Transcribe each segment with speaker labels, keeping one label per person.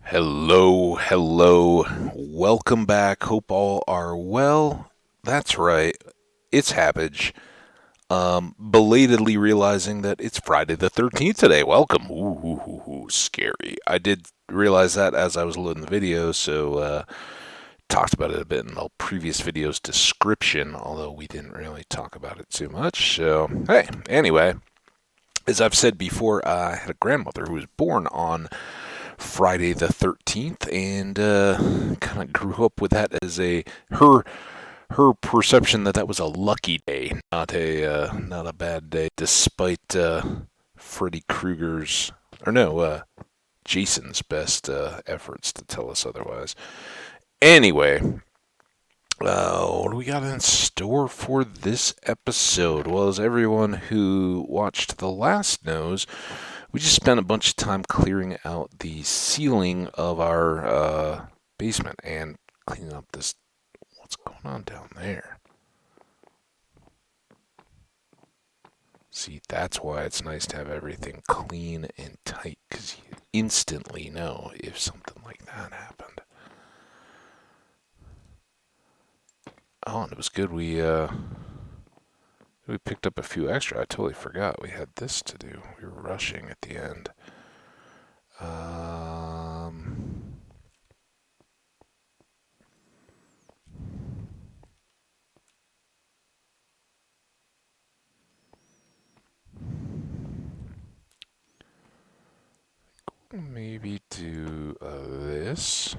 Speaker 1: Hello, hello. Welcome back. Hope all are well. That's right. It's Hambbage. Belatedly realizing that it's Friday the 13th today. Welcome. Ooh, scary. I did realize that as I was loading the video, so talked about it a bit in the previous video's description, although we didn't really talk about it too much. So, hey, anyway, as I've said before, I had a grandmother who was born on Friday the 13th, and kind of grew up with that as her her perception that that was a lucky day, not a bad day, despite Freddy Krueger's or no Jason's best efforts to tell us otherwise. Anyway, what do we got in store for this episode? Well, as everyone who watched the last knows, we just spent a bunch of time clearing out the ceiling of our basement and cleaning up this. What's going on down there? See, that's why it's nice to have everything clean and tight, because you instantly know if something like that happened. Oh, and it was good we picked up a few extra. I totally forgot we had this to do. We were rushing at the end. Maybe do this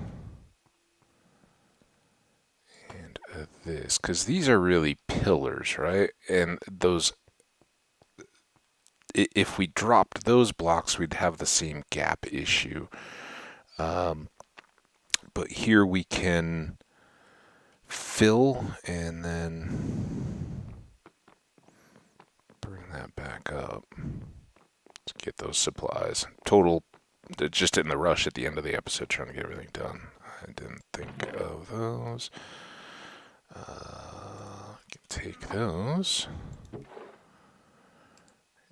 Speaker 1: and this, because these are really pillars, right? And those, if we dropped those blocks, we'd have the same gap issue. Um, but here we can fill and then bring that back up to get those supplies. Total, just in the rush at the end of the episode trying to get everything done. I didn't think of those. Take those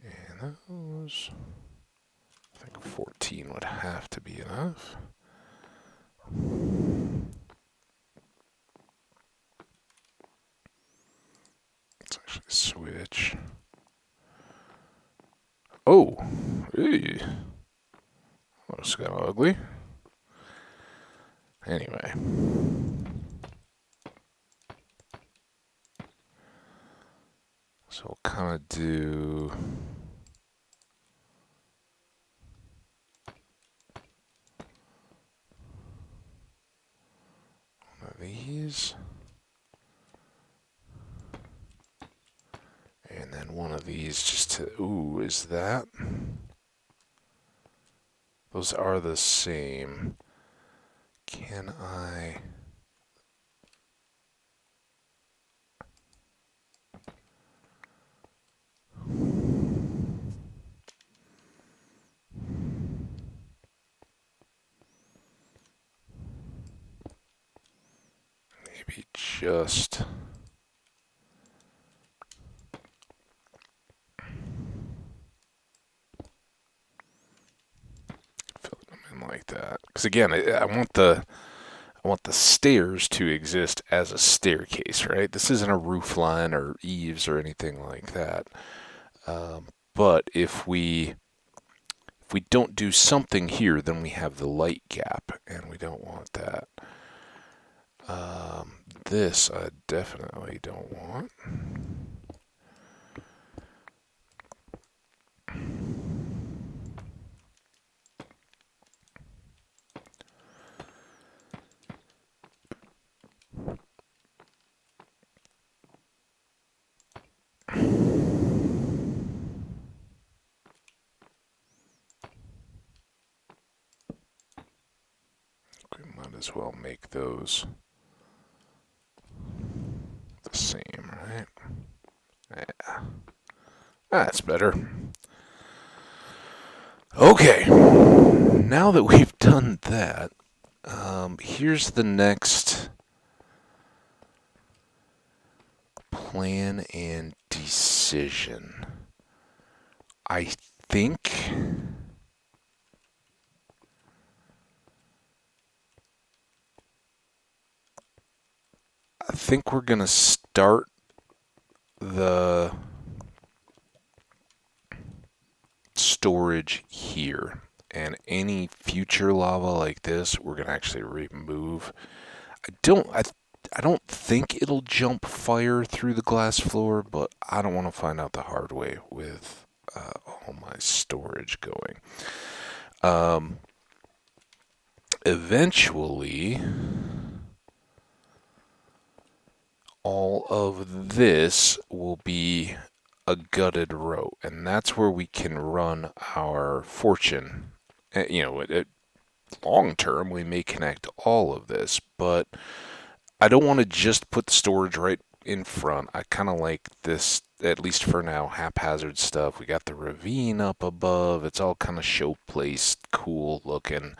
Speaker 1: and those. I think 14 would have to be enough. Let's actually switch. Oh, ew. That was kind of ugly. Anyway. So we'll kind of do one of these. And then one of these just to, ooh, is that? Those are the same. Can I? Maybe just fill them in like that. Because again, I want the stairs to exist as a staircase, right? This isn't a roof line or eaves or anything like that. But if we don't do something here, then we have the light gap, and we don't want that. This I definitely don't want. We might as well make those the same, right? Yeah. That's better. Okay, now that we've done that, here's the next plan and decision. I think think we're going to start the storage here. And any future lava like this, we're going to actually remove. I don't think it'll jump fire through the glass floor, but I don't want to find out the hard way with all my storage going. Eventually, all of this will be a gutted row, and that's where we can run our fortune. Long term, we may connect all of this, but I don't want to just put the storage right in front. I kind of like this, at least for now, haphazard stuff. We got the ravine up above. It's all kind of showplace, cool looking.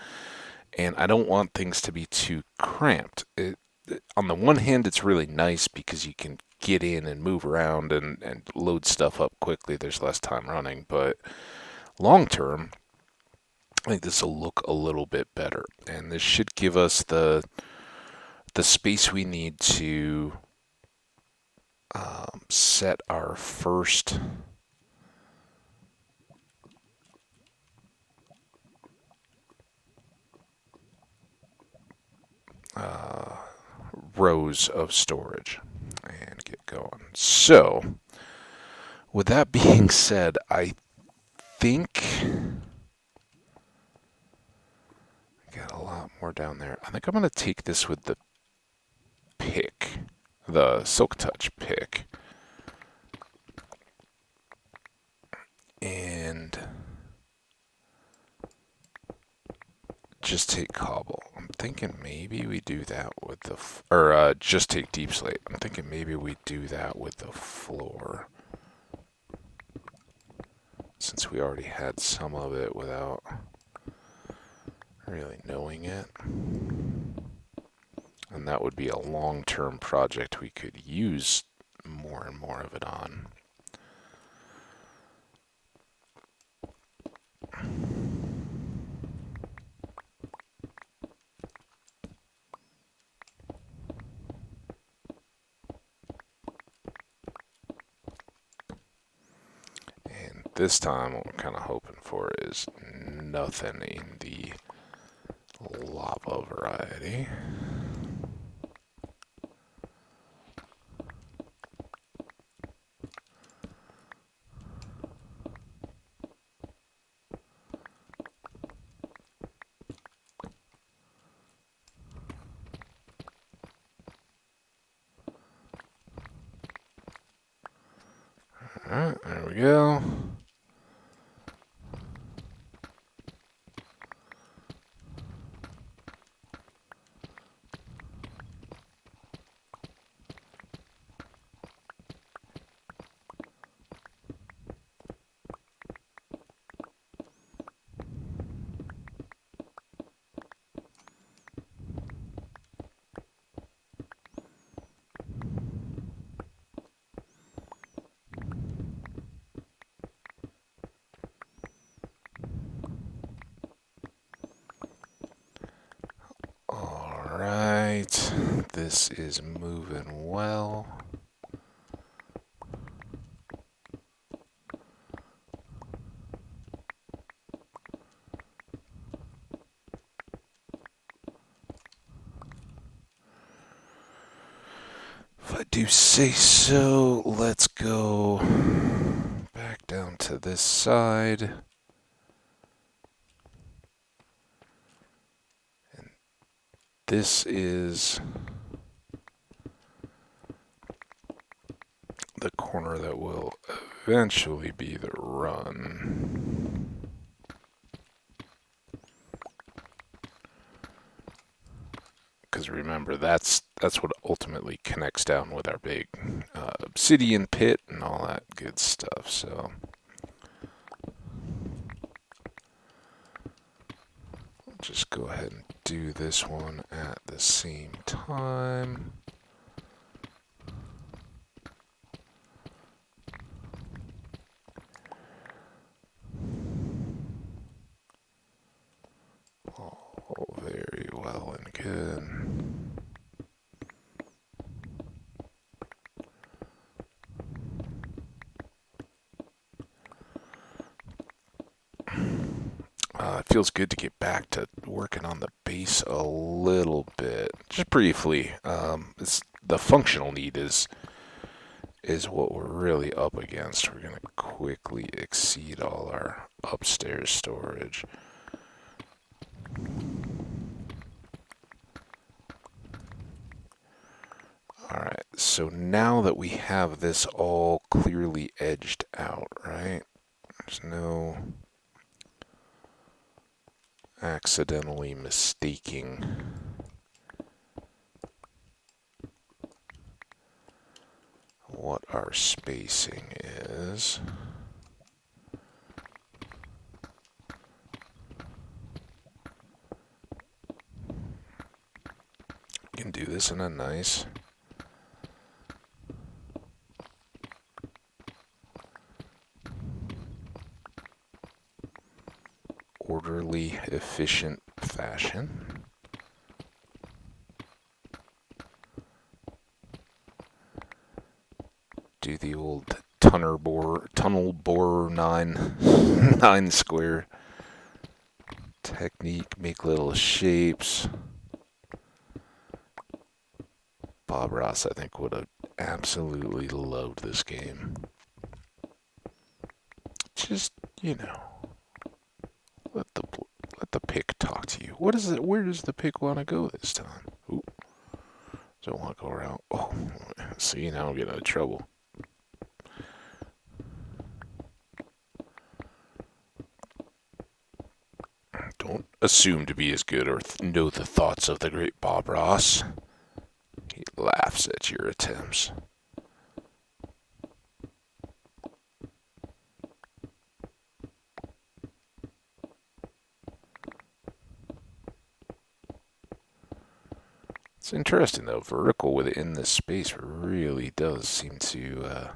Speaker 1: And I don't want things to be too cramped. On the one hand, it's really nice because you can get in and move around and load stuff up quickly. There's less time running. But long term, I think this will look a little bit better. And this should give us the space we need to set our first rows of storage and get going. So, with that being said, I think I got a lot more down there. I think I'm going to take this with the pick, the Silk Touch pick, and just take cobble. I'm thinking maybe we do that with the, or just take deep slate. I'm thinking maybe we do that with the floor, since we already had some of it without really knowing it. And that would be a long-term project we could use more and more of it on. And this time what we're kind of hoping for is nothing in the lava variety. Alright, there we go. Alright, this is moving well. If I do say so, let's go back down to this side. And this is the corner that will eventually be the run. Because remember, that's what ultimately connects down with our big obsidian pit and all that good stuff. So I'll just go ahead and do this one at the same time. All very well and good. It feels good to get back to working on the base a little bit, just briefly. The functional need is what we're really up against. We're gonna quickly exceed all our upstairs storage. Alright, so now that we have this all clearly edged out, right? There's no accidentally mistaking what our spacing is. You can do this in a nice orderly, efficient fashion. Do the old tunnel bore 9 square technique, make little shapes. Bob Ross, I think, would have absolutely loved this game. Just, let the pick talk to you. What is it? Where does the pick want to go this time? Ooh, don't want to go around. Oh, see, now I'm getting into trouble. Don't assume to be as good or know the thoughts of the great Bob Ross. He laughs at your attempts. It's interesting though, vertical within this space really does seem to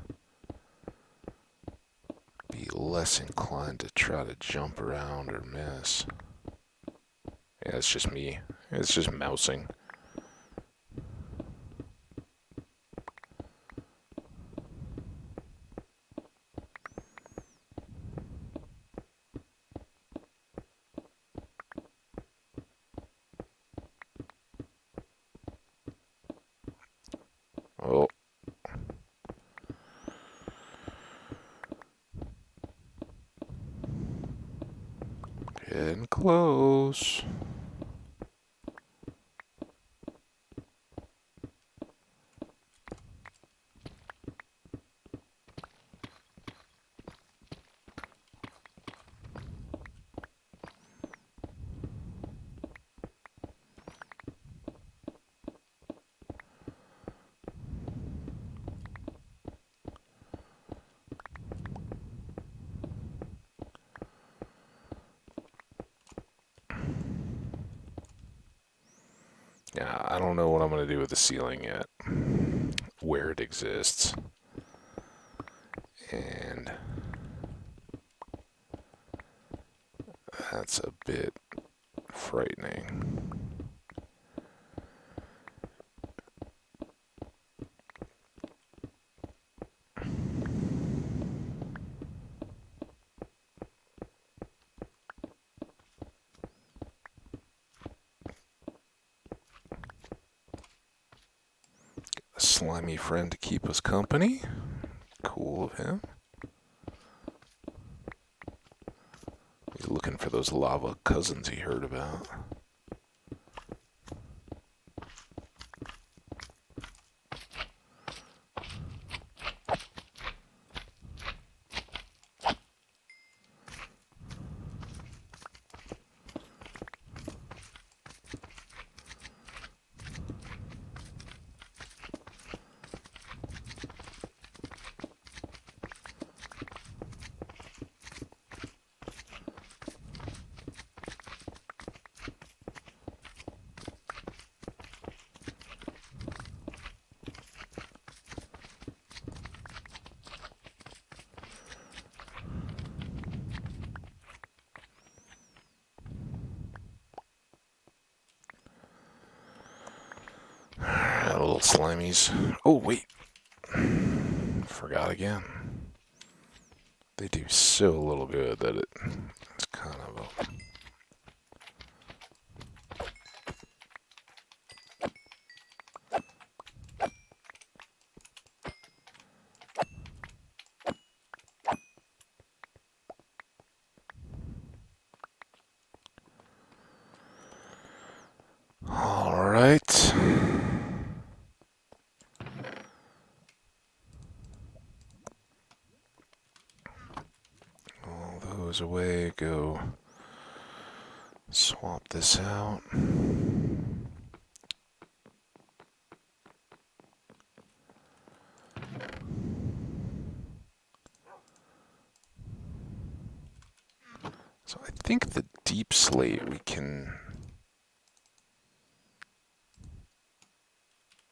Speaker 1: be less inclined to try to jump around or miss. Yeah, it's just me. It's just mousing. Oh. Getting close. Yeah, I don't know what I'm going to do with the ceiling yet. Where it exists. And that's a bit frightening. A slimy friend to keep us company. Cool of him. He's looking for those lava cousins he heard about. Little slimies. Oh, wait. Forgot again. They do so little good that it's kind of a goes away, go swap this out. So I think the deep slate we can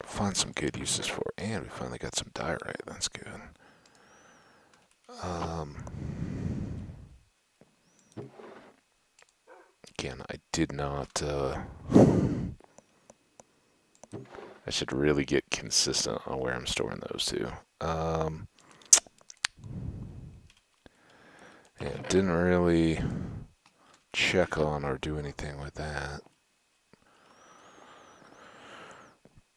Speaker 1: find some good uses for. And we finally got some diorite. That's good. Again, I did not... I should really get consistent on where I'm storing those two. Yeah, didn't really check on or do anything with that.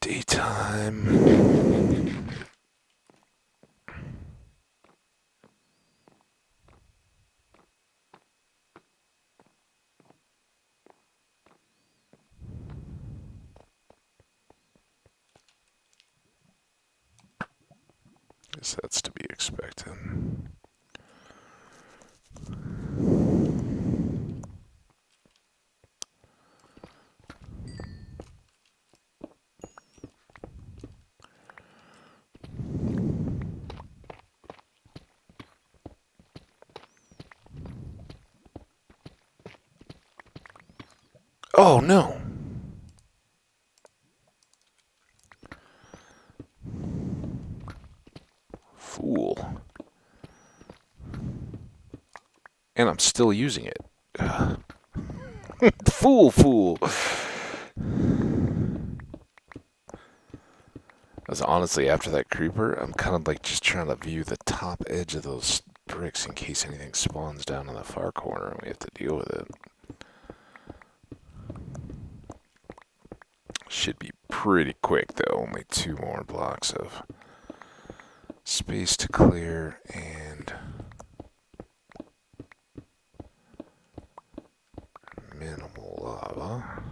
Speaker 1: Daytime. Guess that's to be expected. Oh no! Fool. And I'm still using it. Fool. As honestly, after that creeper, I'm kind of like just trying to view the top edge of those bricks in case anything spawns down in the far corner and we have to deal with it. Should be pretty quick though, only 2 more blocks of space to clear and minimal lava.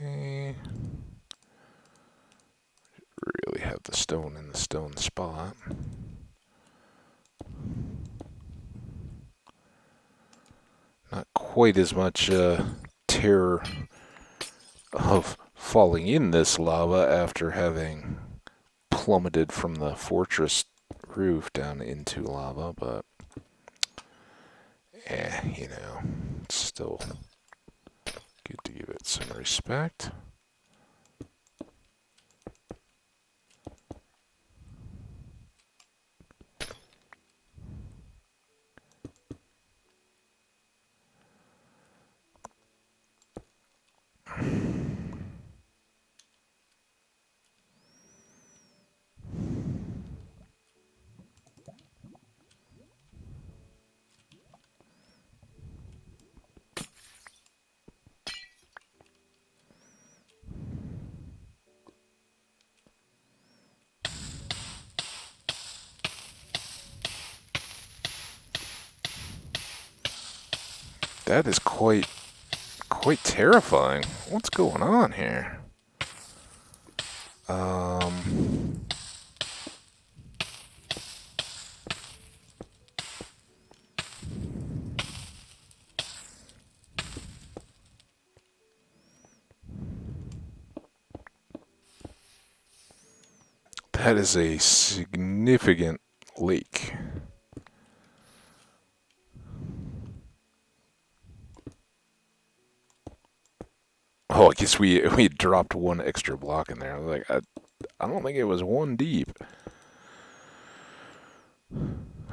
Speaker 1: Okay. Really have the stone in the stone spot. Not quite as much terror of falling in this lava after having plummeted from the fortress roof down into lava, but it's still good to give it some respect. That is quite terrifying. What's going on here? That is a significant lake. Oh, I guess we dropped one extra block in there. I was like, I don't think it was one deep.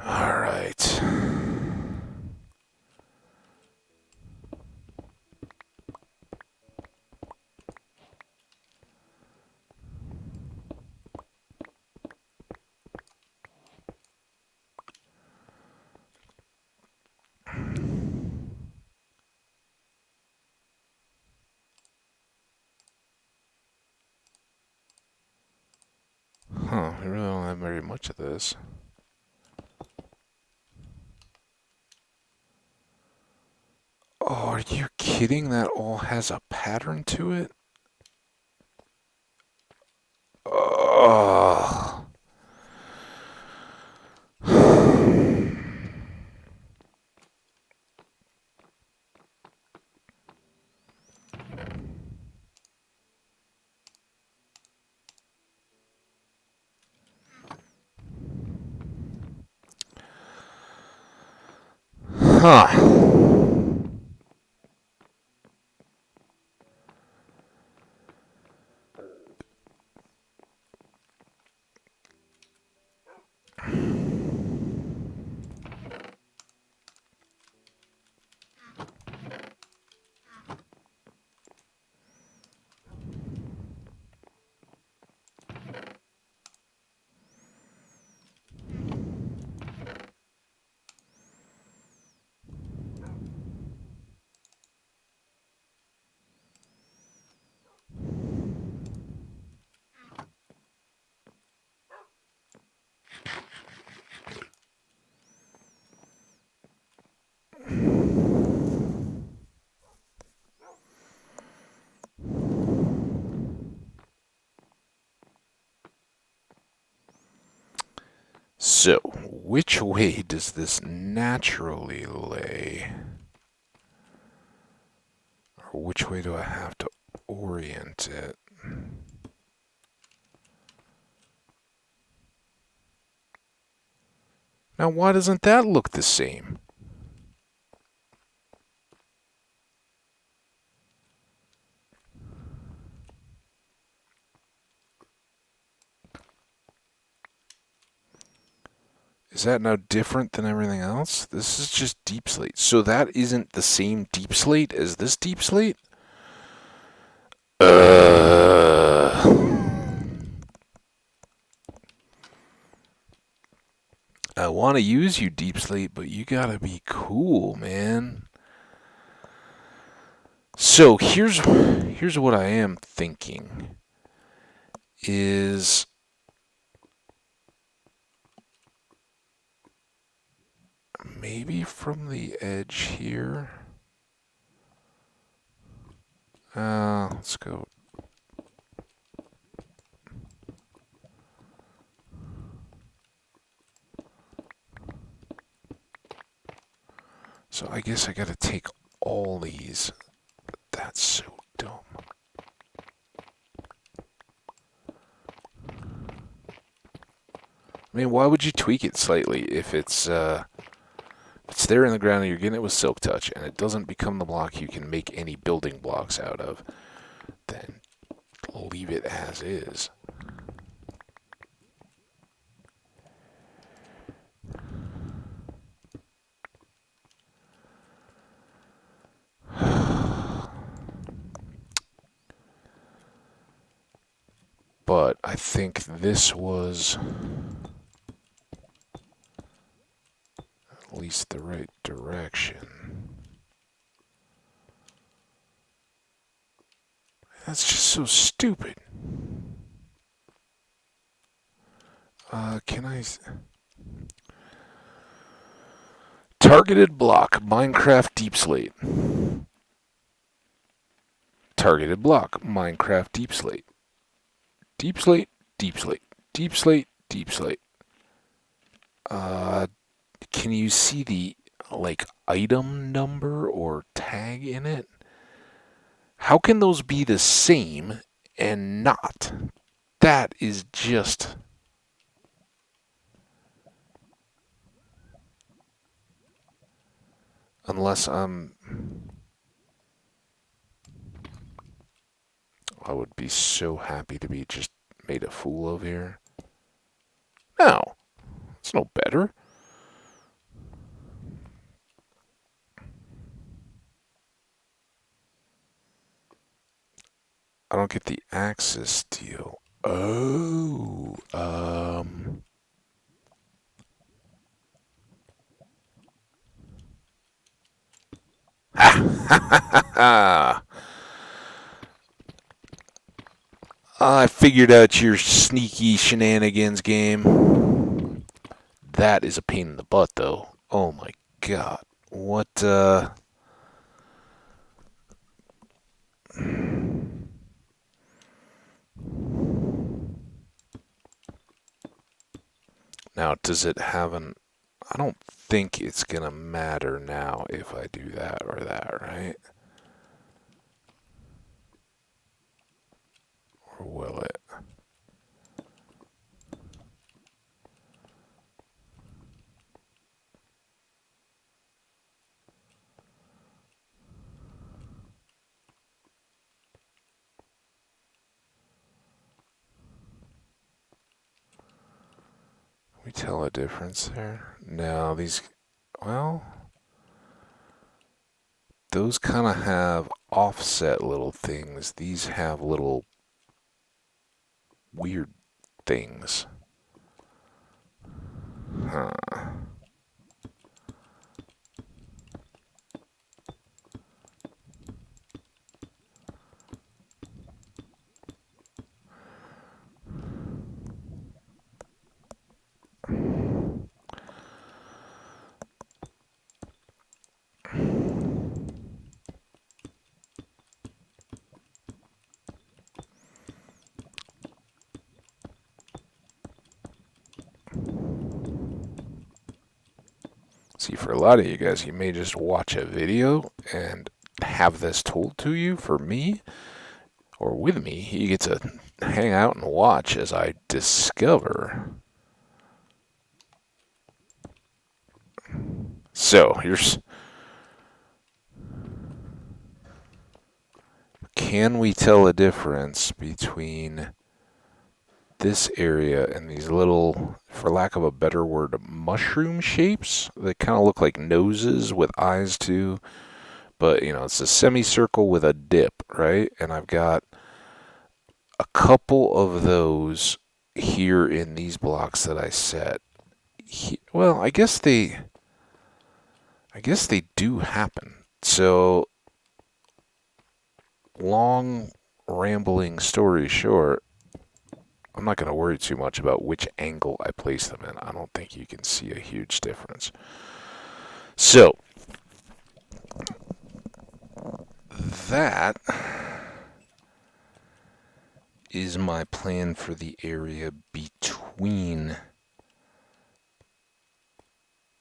Speaker 1: All right. Huh, we really don't have very much of this. Oh, are you kidding? That all has a pattern to it? Oh. Huh. So, which way does this naturally lay? Or which way do I have to orient it? Now, why doesn't that look the same? Is that now different than everything else? This is just deep slate. So that isn't the same deep slate as this deep slate? I want to use you, deep slate, but you gotta be cool, man. So here's what I am thinking is maybe from the edge here. Let's go. So I guess I gotta take all these. That's so dumb. I mean, why would you tweak it slightly if it's there in the ground and you're getting it with Silk Touch and it doesn't become the block you can make any building blocks out of? Then leave it as is. But I think this was at least the right direction. That's just so stupid. Can I... Targeted block, Minecraft Deep Slate. Targeted block, Minecraft Deep Slate. Deep Slate, Deep Slate, Deep Slate, Deep Slate. Can you see the, like, item number or tag in it? How can those be the same and not? That is just... unless I would be so happy to be just made a fool of here. No, it's no better. I don't get the access deal. Oh, I figured out your sneaky shenanigans game. That is a pain in the butt, though. Oh my god. What, Now, does it have an... I don't think it's gonna matter now if I do that or that, right? Or will it? Can we tell a difference there? No, these... Well... Those kind of have offset little things. These have little weird things. Huh. See, for a lot of you guys, you may just watch a video and have this told to you. For me, or with me, you get to hang out and watch as I discover. So, here's... Can we tell a difference between this area and these little, for lack of a better word, mushroom shapes that kind of look like noses with eyes too? But, it's a semicircle with a dip, right? And I've got a couple of those here in these blocks that I set. Well, I guess they do happen. So, long rambling story short, I'm not going to worry too much about which angle I place them in. I don't think you can see a huge difference. So, that is my plan for the area between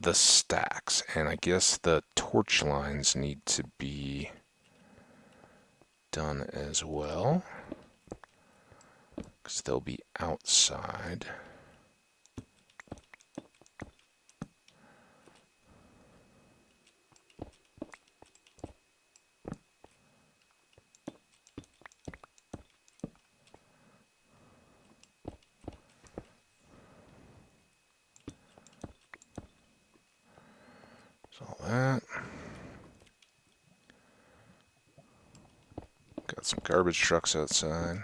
Speaker 1: the stacks. And I guess the torch lines need to be done as well, because they'll be outside. So that. Got some garbage trucks outside.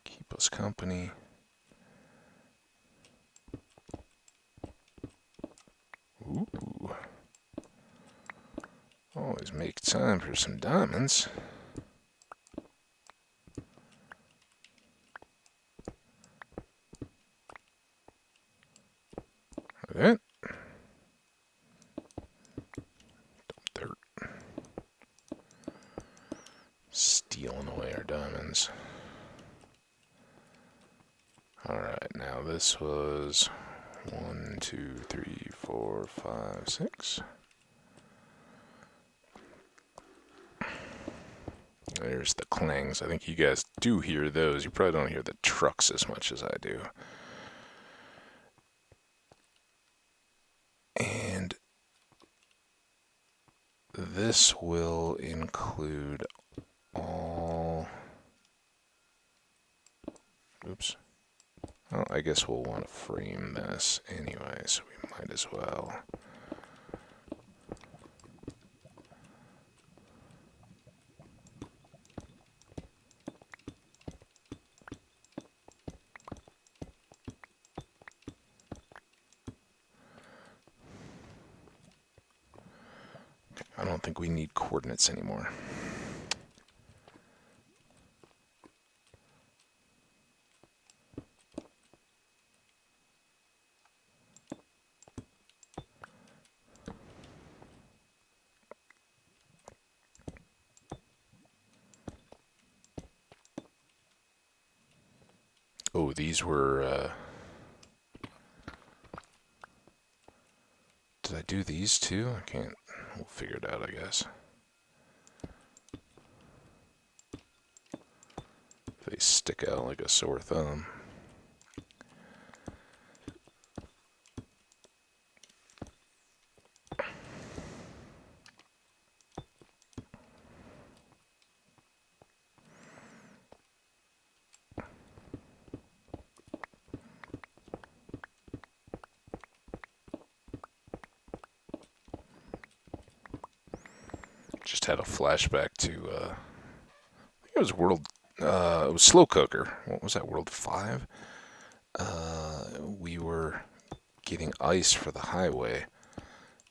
Speaker 1: Keep us company. Ooh. Always make time for some diamonds. Okay. Dirt. Stealing away our diamonds. Alright, now this was 1, 2, 3, 4, 5, 6. There's the clangs. I think you guys do hear those. You probably don't hear the trucks as much as I do. this will include all... Oops. Well, I guess we'll want to frame this anyway, so we might as well. I don't think we need coordinates anymore. Oh, these were... Did I do these too? I can't. We'll figure it out, I guess. They stick out like a sore thumb. Just had a flashback to, I think it was it was Slow Cooker. What was that, World 5? We were getting ice for the highway,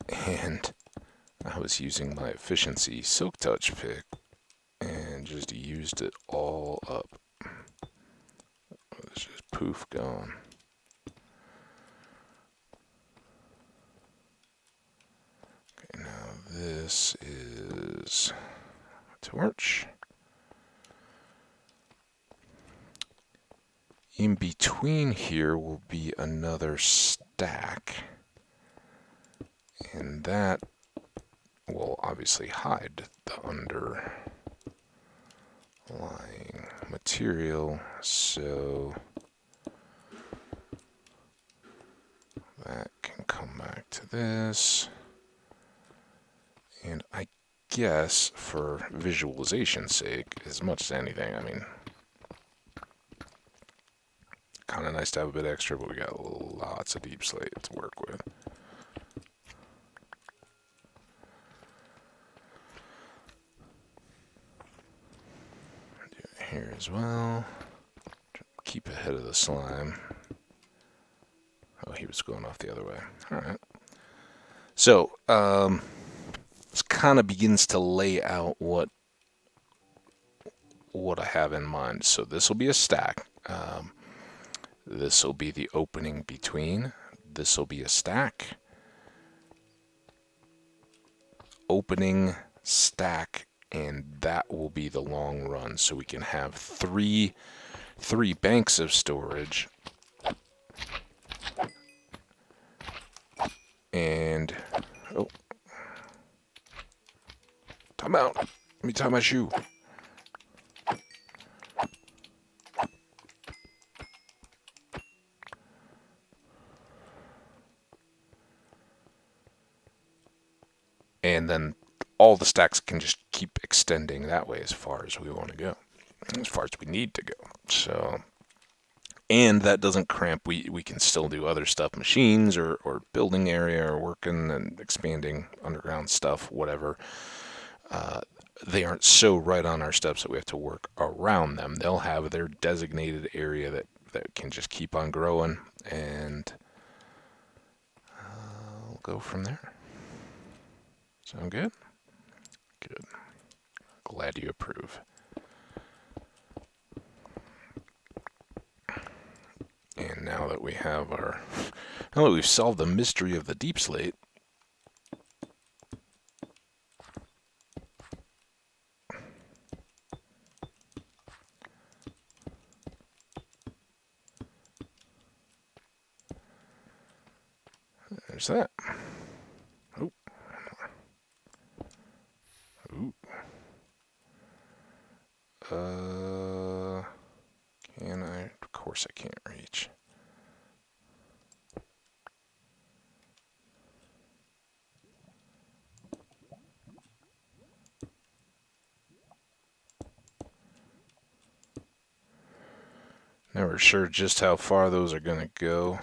Speaker 1: and I was using my efficiency Silk Touch pick and just used it all up. It was just poof gone. Okay, now this is torch. In between here will be another stack, and that will obviously hide the underlying material, so that can come back to this. And I guess for visualization's sake, as much as anything, I mean, kind of nice to have a bit extra, but we got lots of deep slate to work with. Do it here as well. Keep ahead of the slime. Oh, he was going off the other way. All right. So, this kind of begins to lay out what I have in mind. So this will be a stack. This will be the opening between. This will be a stack. Opening, stack, and that will be the long run. So we can have three banks of storage. And, oh, time out. Let me tie my shoe. And then all the stacks can just keep extending that way as far as we want to go, as far as we need to go. So, and that doesn't cramp. We can still do other stuff, machines or building area or working and expanding underground stuff, whatever. They aren't so right on our steps that we have to work around them. They'll have their designated area that can just keep on growing, and we'll go from there. Sound good? Good. Glad you approve. And now that we've solved the mystery of the deep slate, there's that. Oh. Ooh. Can I? Of course I can't reach. Never sure just how far those are going to go.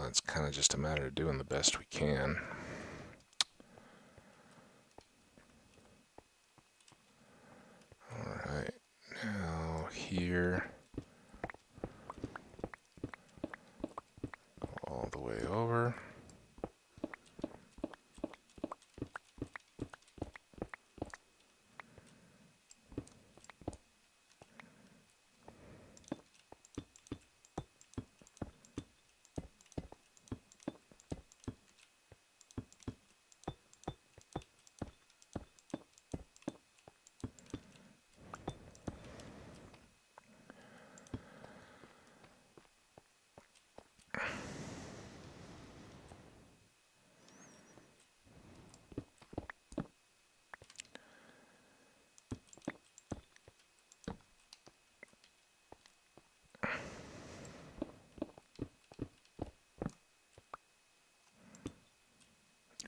Speaker 1: It's kind of just a matter of doing the best we can. Alright, now here, all the way over.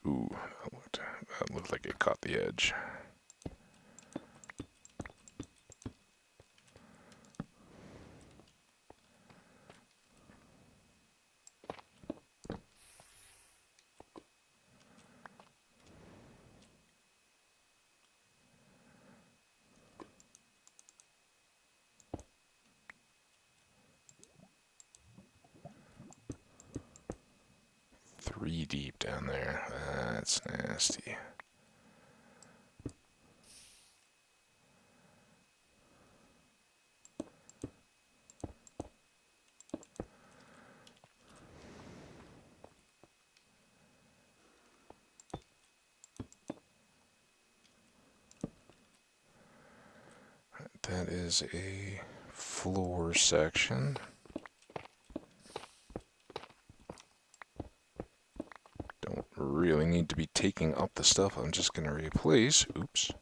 Speaker 1: Ooh, that looked like it caught the edge. Three deep down there. That's nasty. That is a floor section. Don't really need to be taking up the stuff I'm just going to replace. Oops.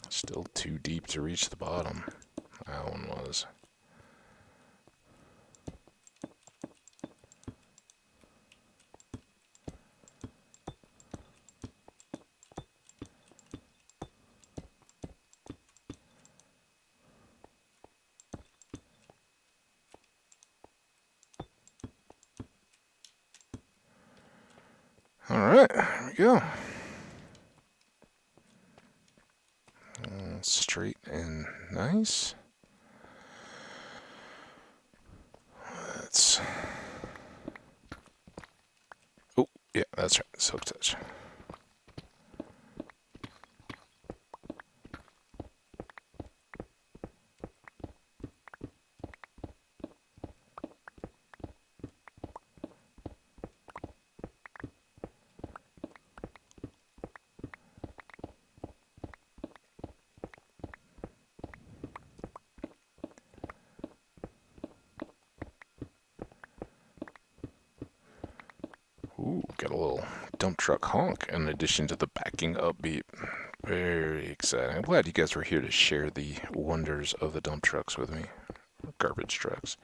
Speaker 1: Still too deep to reach the bottom. That one was. Alright, there we go. Straight and nice. Let's. Oh, yeah, that's right. Silk touch. Ooh, got a little dump truck honk in addition to the backing upbeat. Very exciting. I'm glad you guys were here to share the wonders of the dump trucks with me. Garbage trucks.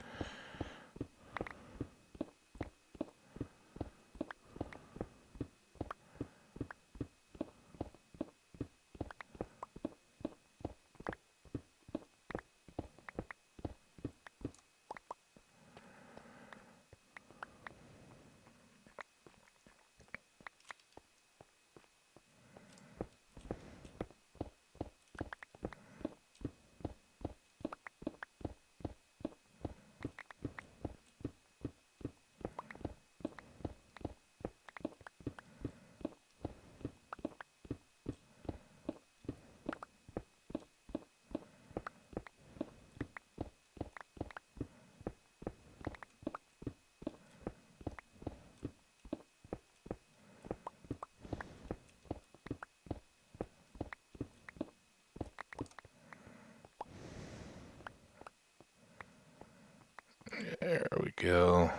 Speaker 1: There we go.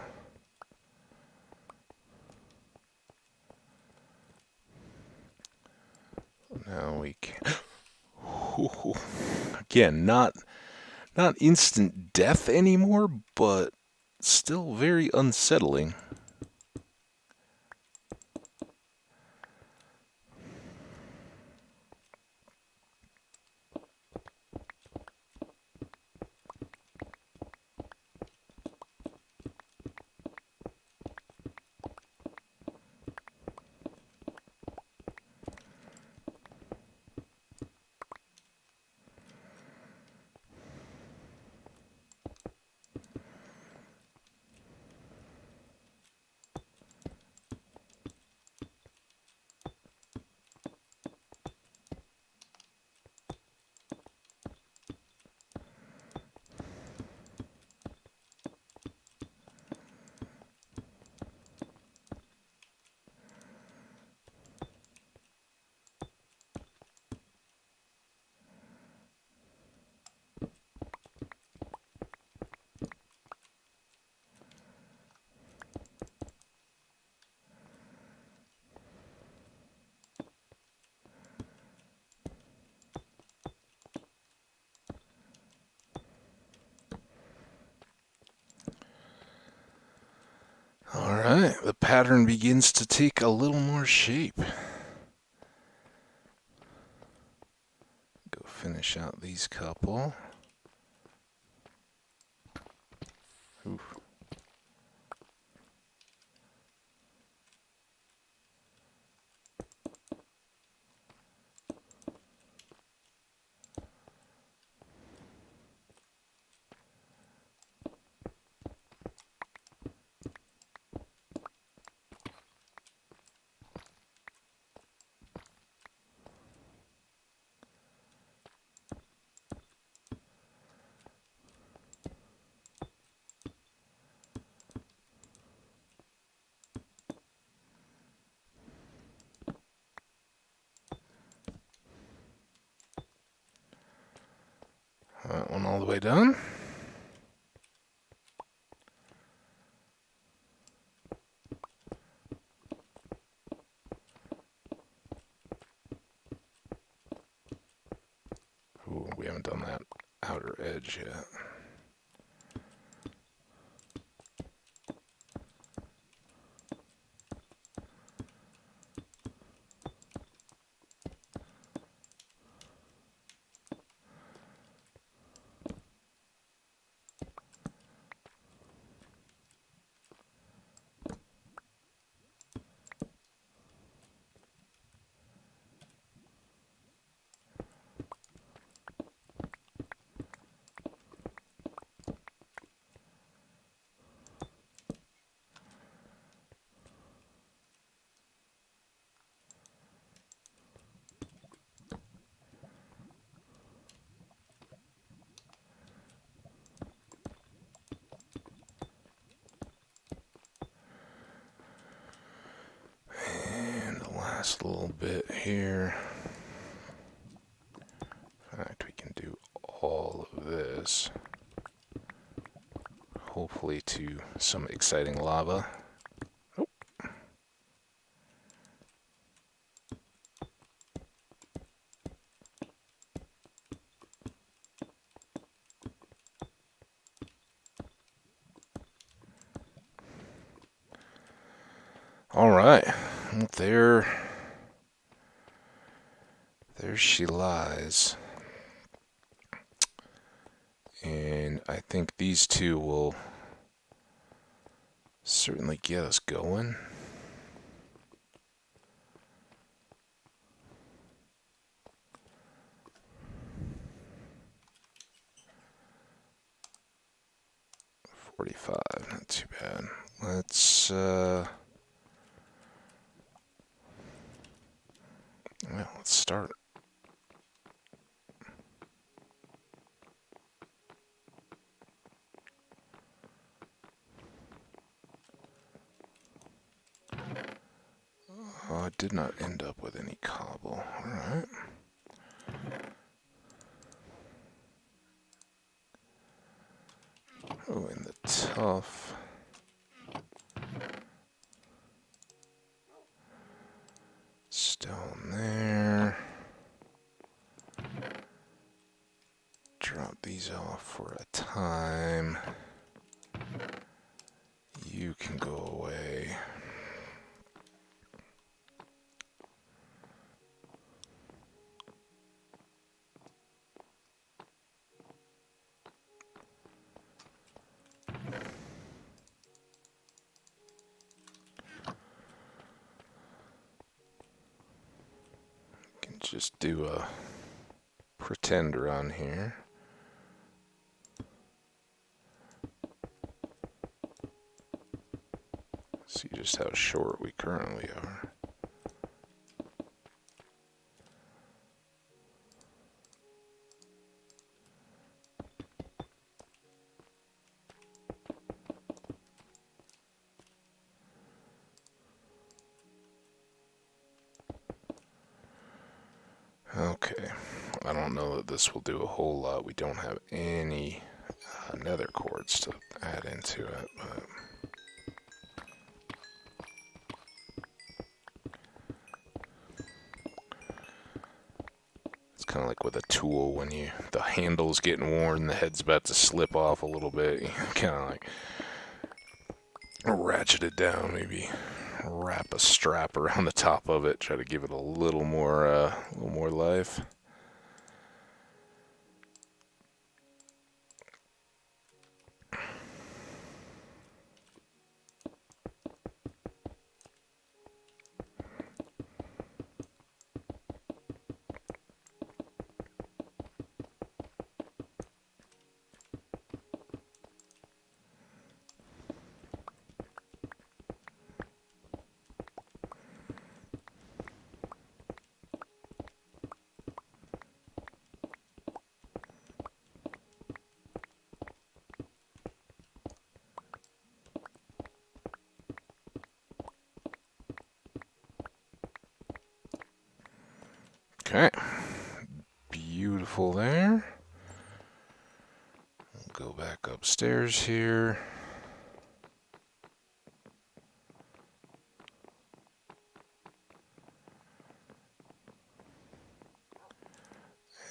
Speaker 1: Now we can. Again, not instant death anymore, but still very unsettling. Alright, the pattern begins to take a little more shape. Go finish out these couple. Oof. That one all the way done. Ooh, we haven't done that outer edge yet. Last little bit here. In fact, we can do all of this. Hopefully to some exciting lava. Oh. All right, there she lies. And I think these two will certainly get us going. $45, not too bad. Let's let's start. Oh, I did not end up with any cobble. Alright. Oh, and the tough. Stone there. these off for a time. You can go away. Can just do a pretend run here. See just how short we currently are. Okay, I don't know that this will do a whole lot. We don't have any nether quartz to add into it, but it's kind of like with a tool when the handle's getting worn, the head's about to slip off a little bit. You kind of like ratchet it down, maybe wrap a strap around the top of it, try to give it a little more life. Okay, beautiful there. We'll go back upstairs here.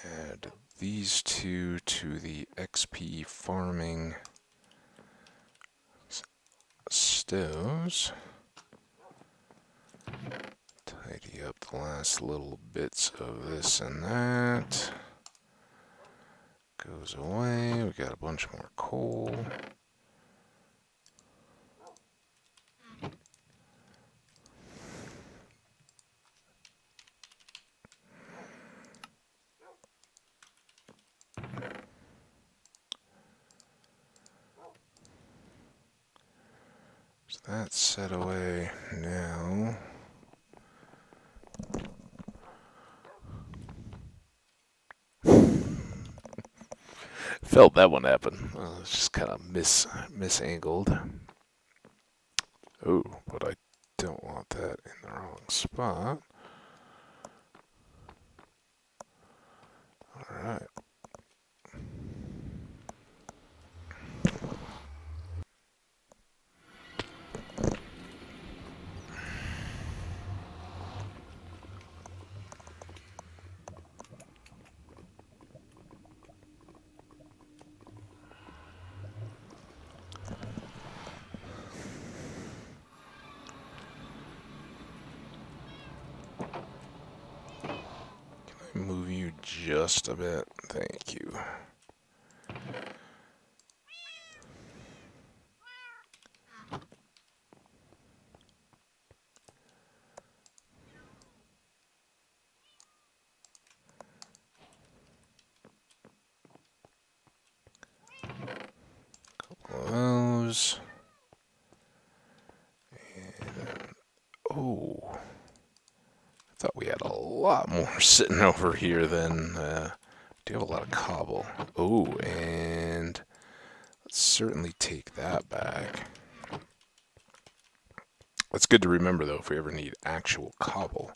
Speaker 1: Add these two to the XP farming stoves. Tidy up the last little bits of this and that. Goes away. We got a bunch more coal. So that's set away now. Felt that one happen. It's just kind of misangled. Oh, but I don't want that in the wrong spot. All right. Move you just a bit. Thank you. Couple of those. And, oh. I thought we had a lot more sitting over here than, do have a lot of cobble. Oh, and let's certainly take that back. It's good to remember, though, if we ever need actual cobble.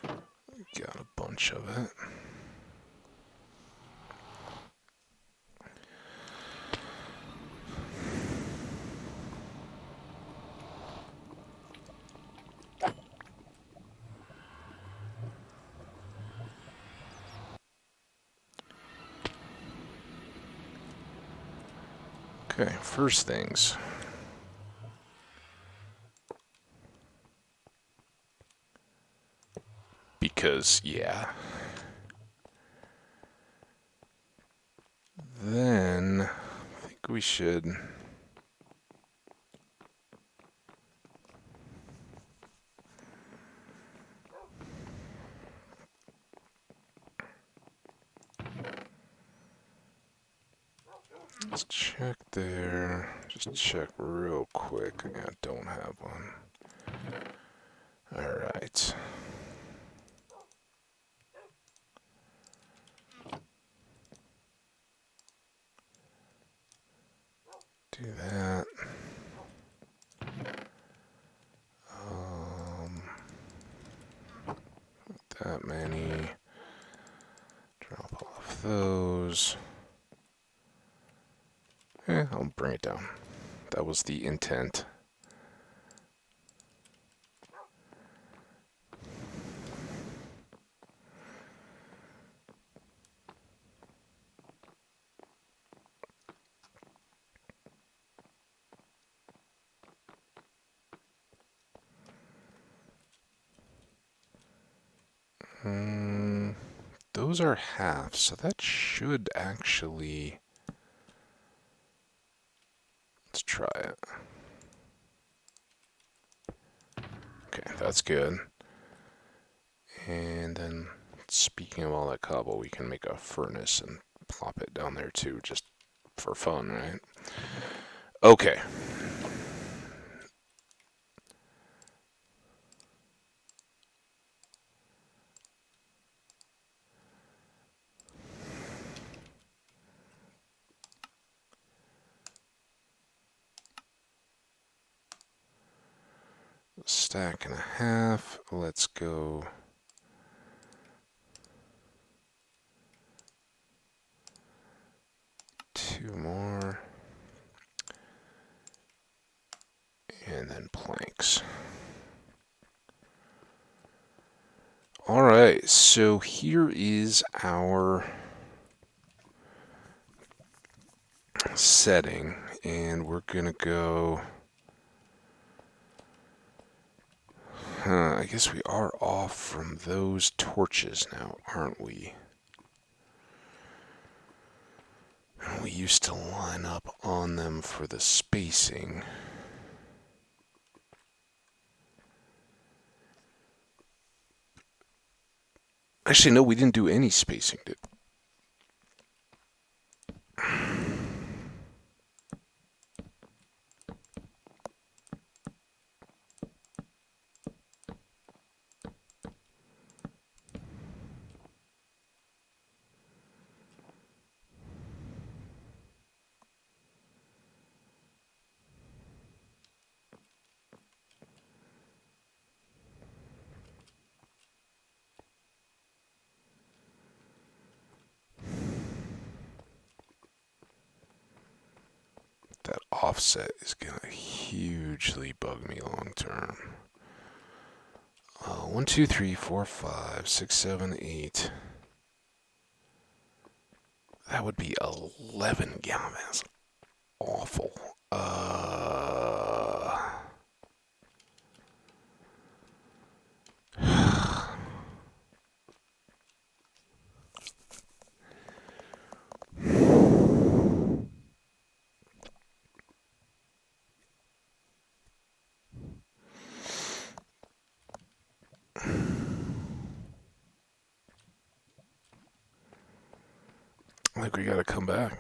Speaker 1: Got a bunch of it. Okay, first things. Because, yeah. Then, I think we should... Let's check there. Just check real quick. I don't have one. Alright. Do that. That many. Drop off those. I'll bring it down. That was the intent. Those are half, so that should actually... Let's try it. Okay, that's good. And then, speaking of all that cobble, we can make a furnace and plop it down there too, just for fun, right? Okay. Stack and a half. Let's go. Two more. And then planks. Alright, so here is our setting, and we're gonna go... I guess we are off from those torches now, aren't we? We used to line up on them for the spacing. Actually, no, we didn't do any spacing, did we? That offset is going to hugely bug me long term. 1, 2, 3, 4, 5, 6, 7, 8. That would be 11 gallons. That's awful. I think we gotta come back.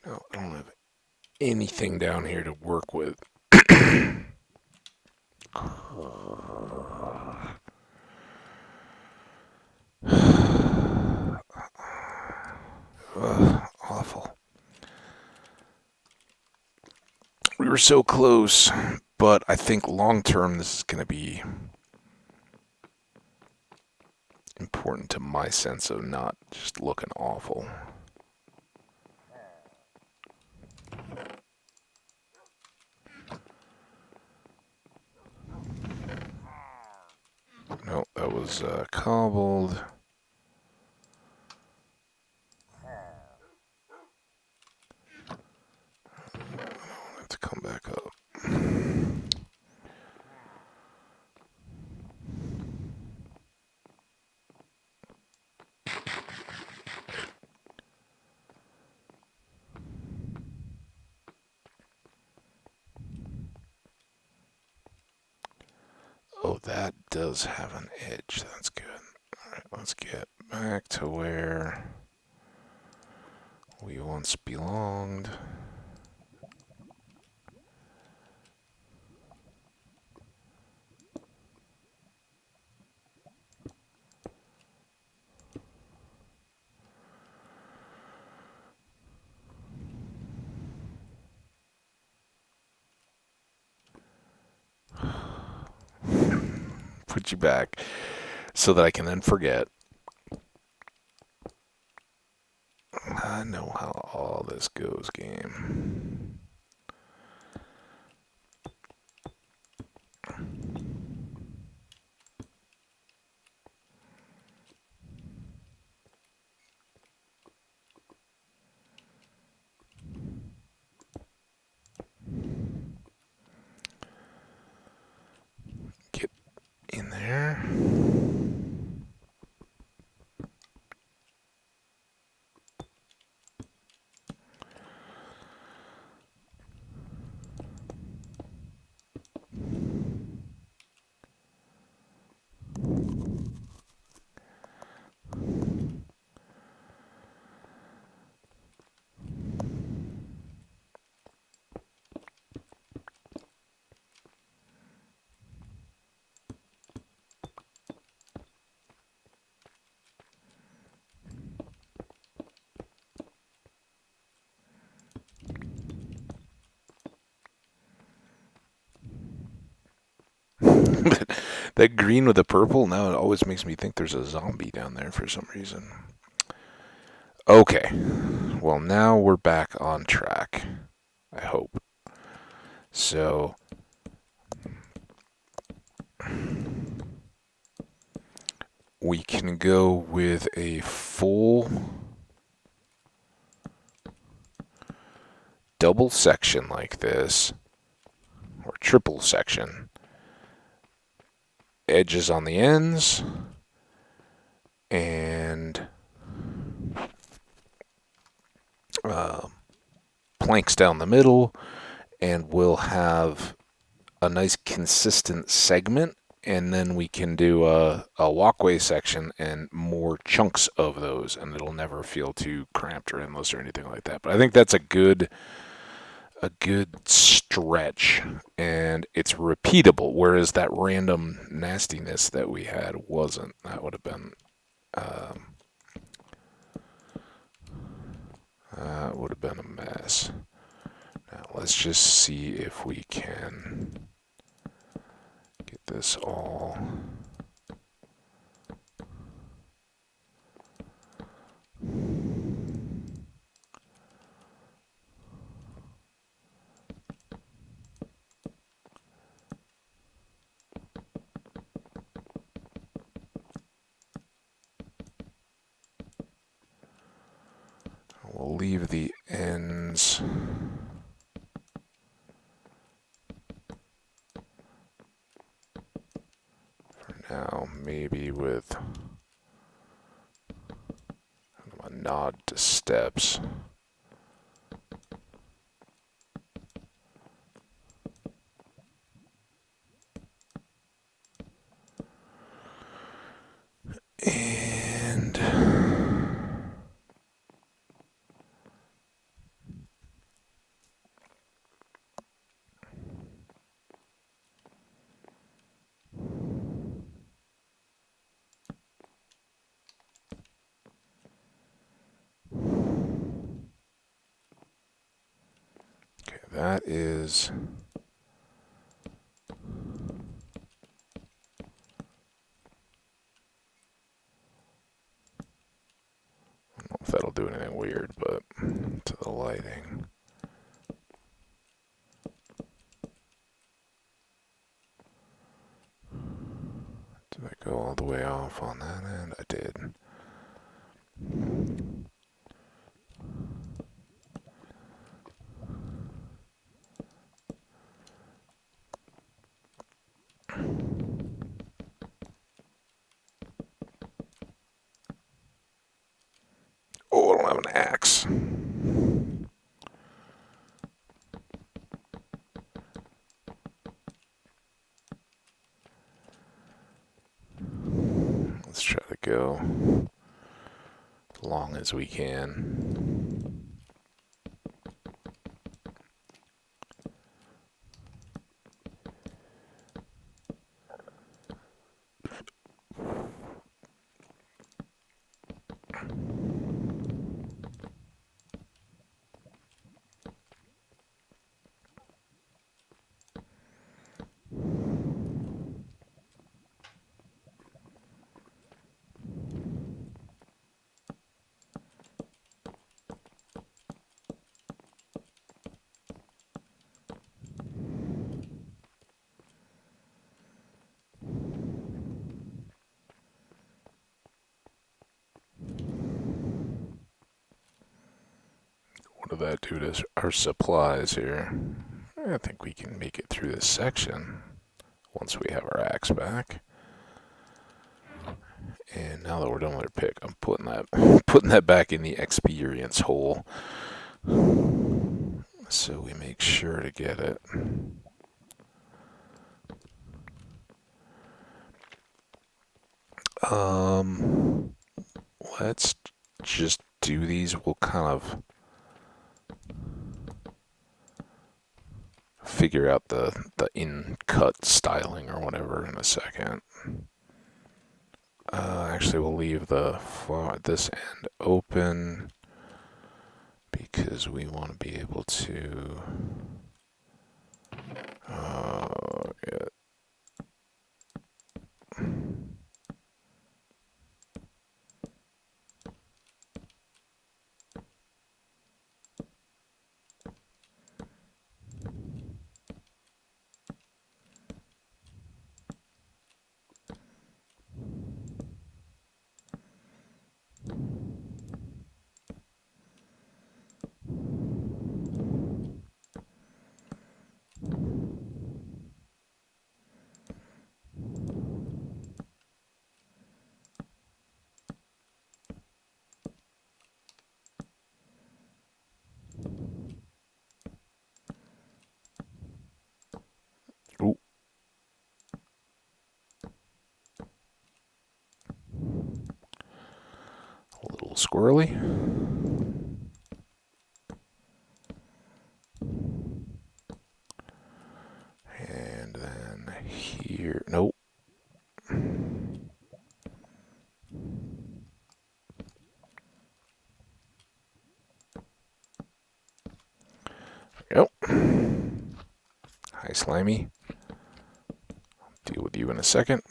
Speaker 1: No, I don't have anything down here to work with. Awful. We were so close, but I think long term this is going to be important to my sense of not just looking awful. was cobbled. Let's come back up. Oh, that does have an edge. That's good. Alright, let's get back to where we once belonged. Put you back so that I can then forget. I know how all this goes, game. Get in there. That green with the purple, now it always makes me think there's a zombie down there for some reason. Okay, well now we're back on track, I hope. So, we can go with a full double section like this, or triple section. Edges on the ends, and planks down the middle, and we'll have a nice consistent segment, and then we can do a walkway section and more chunks of those, and it'll never feel too cramped or endless or anything like that. But I think that's a good stretch, and it's repeatable, whereas that random nastiness that we had wasn't. That would have been a mess. Now let's just see if we can get this all. We'll leave the ends for now, maybe with a nod to steps. And okay, that is. I don't know if that'll do anything weird, but to the lighting. Did I go all the way off on that end? I did. Oh, I don't have an axe. Let's try to go as long as we can. What did that do to our supplies here? I think we can make it through this section once we have our axe back. And now that we're done with our pick, I'm putting that back in the experience hole, so we make sure to get it. Let's just do these. We'll kind of figure out the in-cut styling or whatever in a second. Actually, we'll leave this end open because we want to be able to. Yeah. Ooh. A little squirrely. And then here, nope. There we go. Hi, Slimy. I'll deal with you in a second.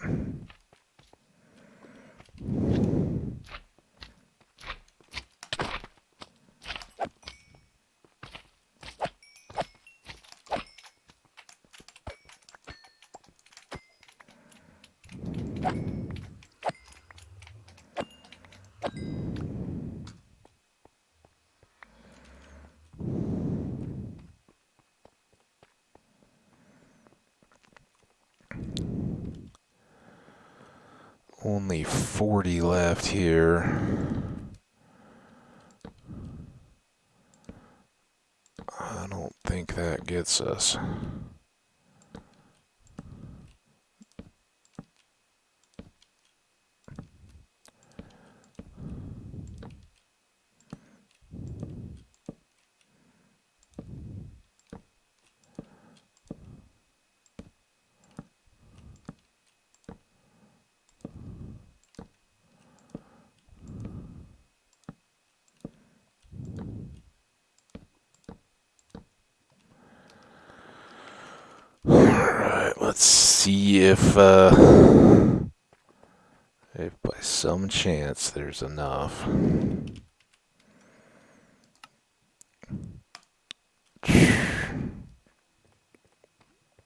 Speaker 1: Only 40 left here. I don't think that gets us. Alright, let's see if by some chance there's enough.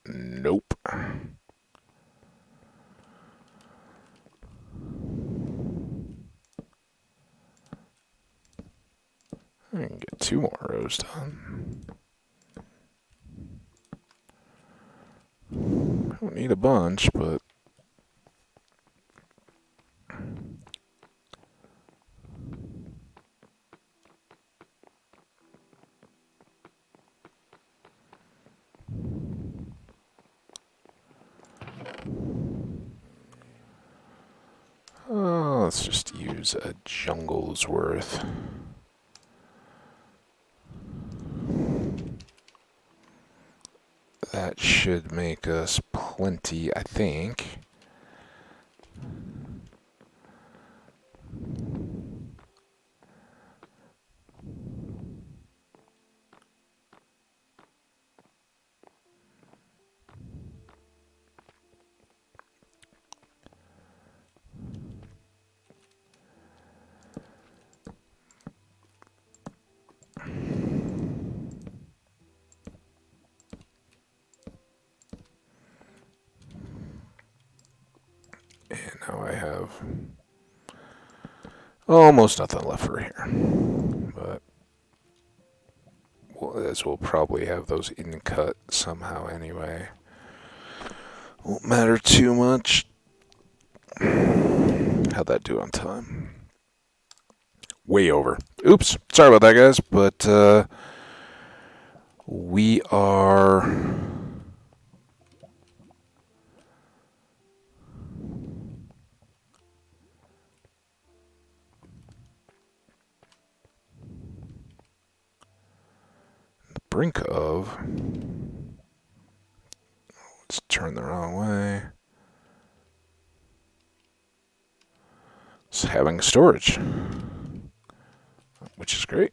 Speaker 1: Nope. 2 more rows done. I don't need a bunch, but let's just use a jungle's worth. That should make us plenty, I think. And now I have almost nothing left for here. But as we'll probably have those in cut somehow anyway. Won't matter too much. How'd that do on time? Way over. Oops. Sorry about that, guys. But we are... brink of... Let's turn the wrong way. It's having storage, which is great.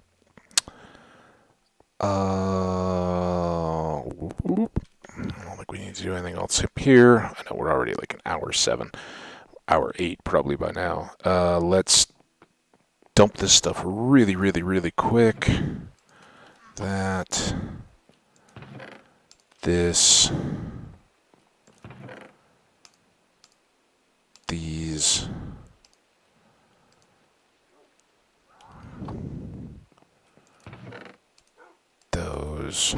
Speaker 1: I don't think we need to do anything else up here. I know we're already like an hour 7, hour 8 probably by now. Let's dump this stuff really, really, really quick. That, this, these, those,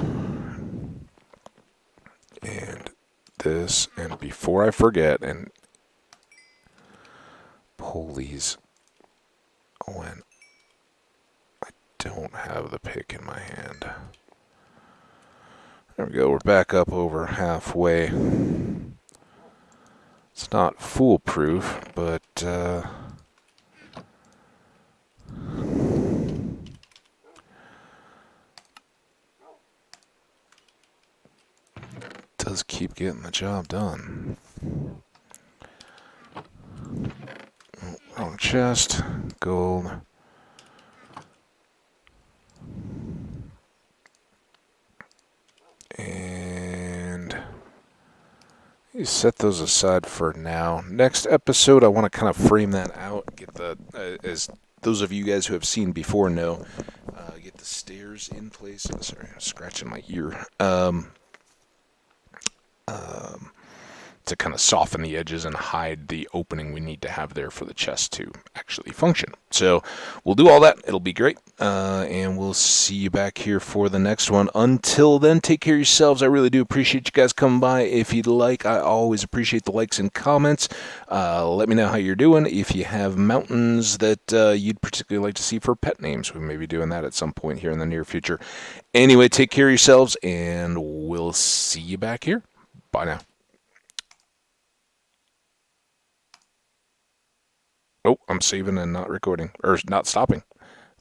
Speaker 1: and this, and before I forget, and pull these when I don't have the pick in my hand. There we go, we're back up over halfway. It's not foolproof, but does keep getting the job done. Oh, wrong chest, gold. And you set those aside for now. Next episode, I want to kind of frame that out. Get the, as those of you guys who have seen before know, get the stairs in place. Oh, sorry, I'm scratching my ear. To kind of soften the edges and hide the opening we need to have there for the chest to actually function. So we'll do all that. It'll be great. And we'll see you back here for the next one. Until then, take care of yourselves. I really do appreciate you guys coming by. If you'd like, I always appreciate the likes and comments. Let me know how you're doing. If you have mountains that you'd particularly like to see for pet names, we may be doing that at some point here in the near future. Anyway, take care of yourselves, and we'll see you back here. Bye now. Oh, I'm saving and not recording, or not stopping.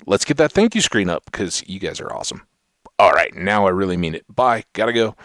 Speaker 1: Let's get that thank you screen up, because you guys are awesome. All right, now I really mean it. Bye. Gotta go.